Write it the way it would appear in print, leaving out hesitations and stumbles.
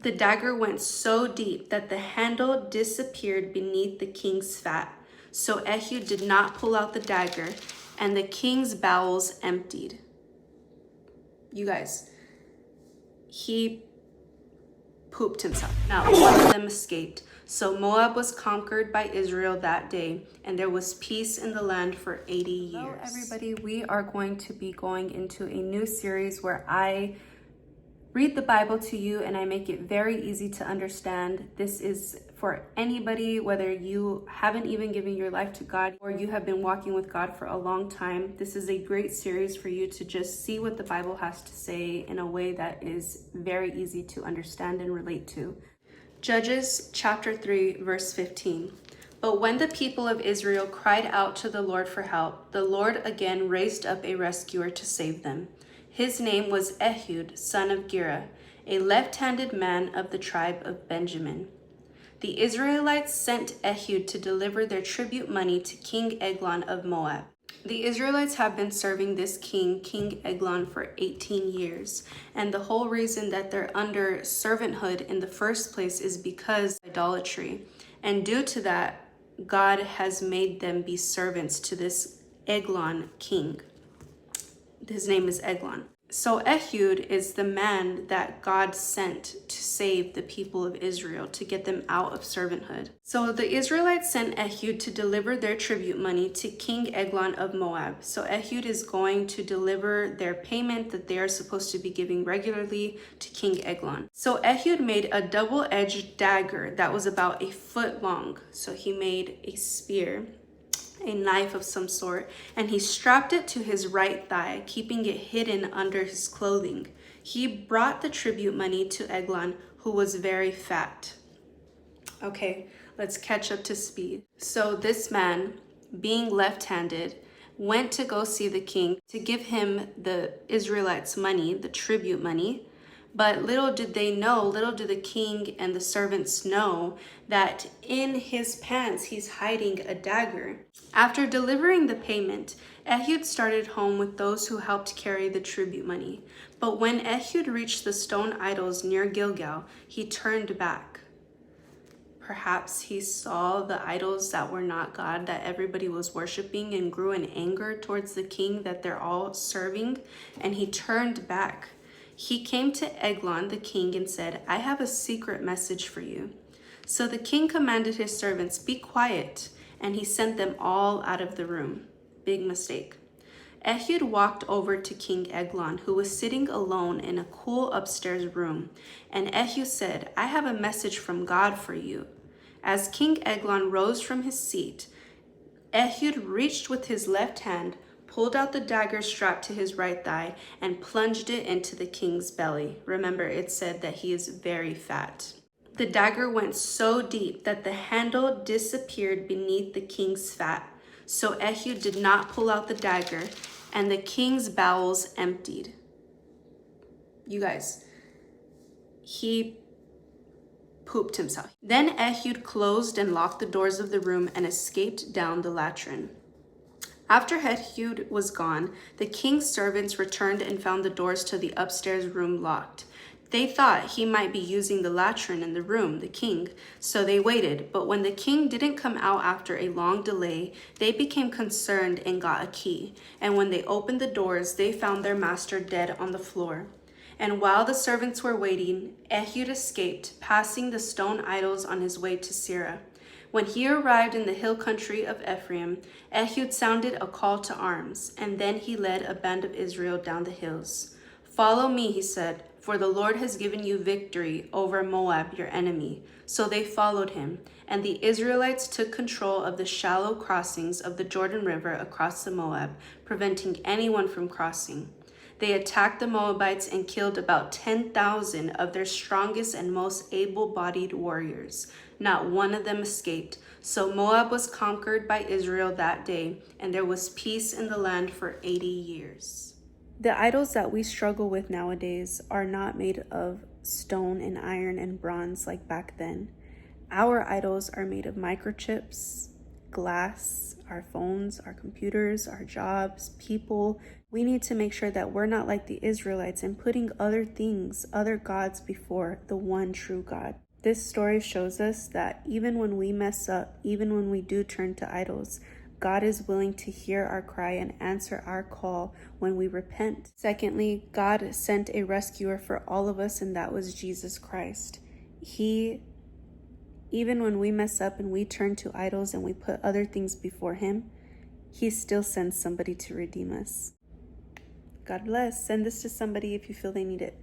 The dagger went so deep that the handle disappeared beneath the king's fat. So Ehud did not pull out the dagger, and the king's bowels emptied. You guys, he pooped himself. Not one of them escaped. So Moab was conquered by Israel that day, and there was peace in the land for 80 years. Hello, everybody. We are going to be going into a new series where I read the Bible to you and I make it very easy to understand. This is for anybody, whether you haven't even given your life to God or you have been walking with God for a long time. This is a great series for you to just see what the Bible has to say in a way that is very easy to understand and relate to. Judges chapter 3, verse 15. But when the people of Israel cried out to the Lord for help, the Lord again raised up a rescuer to save them. His name was Ehud, son of Gera, a left-handed man of the tribe of Benjamin. The Israelites sent Ehud to deliver their tribute money to King Eglon of Moab. The Israelites have been serving this king, King Eglon, for 18 years. And the whole reason that they're under servanthood in the first place is because of idolatry. And due to that, God has made them be servants to this Eglon king. His name is Eglon. So Ehud is the man that God sent to save the people of Israel, to get them out of servanthood. So the Israelites sent Ehud to deliver their tribute money to King Eglon of Moab. So Ehud is going to deliver their payment that they are supposed to be giving regularly to King Eglon. So Ehud made a double-edged dagger that was about a foot long. So he made a spear, a knife of some sort, and he strapped it to his right thigh, keeping it hidden under his clothing. He brought the tribute money to Eglon, who was very fat. Okay, let's catch up to speed. So this man, being left-handed, went to go see the king to give him the Israelites' money, the tribute money. But little did they know, little did the king and the servants know, that in his pants he's hiding a dagger. After delivering the payment, Ehud started home with those who helped carry the tribute money. But when Ehud reached the stone idols near Gilgal, he turned back. Perhaps he saw the idols that were not God, that everybody was worshiping, and grew in anger towards the king that they're all serving, and he turned back. He came to Eglon, the king, and said, "I have a secret message for you." So the king commanded his servants, "Be quiet," and he sent them all out of the room. Big mistake. Ehud walked over to King Eglon, who was sitting alone in a cool upstairs room, and Ehud said, "I have a message from God for you." As King Eglon rose from his seat, Ehud reached with his left hand, pulled out the dagger strapped to his right thigh, and plunged it into the king's belly. Remember, it said that he is very fat. The dagger went so deep that the handle disappeared beneath the king's fat. So Ehud did not pull out the dagger, and the king's bowels emptied. You guys, he pooped himself. Then Ehud closed and locked the doors of the room and escaped down the latrine. After Ehud was gone, the king's servants returned and found the doors to the upstairs room locked. They thought he might be using the latrine in the room, the king, so they waited. But when the king didn't come out after a long delay, they became concerned and got a key. And when they opened the doors, they found their master dead on the floor. And while the servants were waiting, Ehud escaped, passing the stone idols on his way to Seirah. When he arrived in the hill country of Ephraim, Ehud sounded a call to arms, and then he led a band of Israel down the hills. "Follow me," he said, "for the Lord has given you victory over Moab, your enemy." So they followed him, and the Israelites took control of the shallow crossings of the Jordan River across the Moab, preventing anyone from crossing. They attacked the Moabites and killed about 10,000 of their strongest and most able-bodied warriors. Not one of them escaped. So Moab was conquered by Israel that day, and there was peace in the land for 80 years. The idols that we struggle with nowadays are not made of stone and iron and bronze like back then. Our idols are made of microchips, glass, our phones, our computers, our jobs, people. We need to make sure that we're not like the Israelites and putting other things, other gods before the one true God. This story shows us that even when we mess up, even when we do turn to idols, God is willing to hear our cry and answer our call when we repent. Secondly, God sent a rescuer for all of us, and that was Jesus Christ. Even when we mess up and we turn to idols and we put other things before Him, He still sends somebody to redeem us. God bless. Send this to somebody if you feel they need it.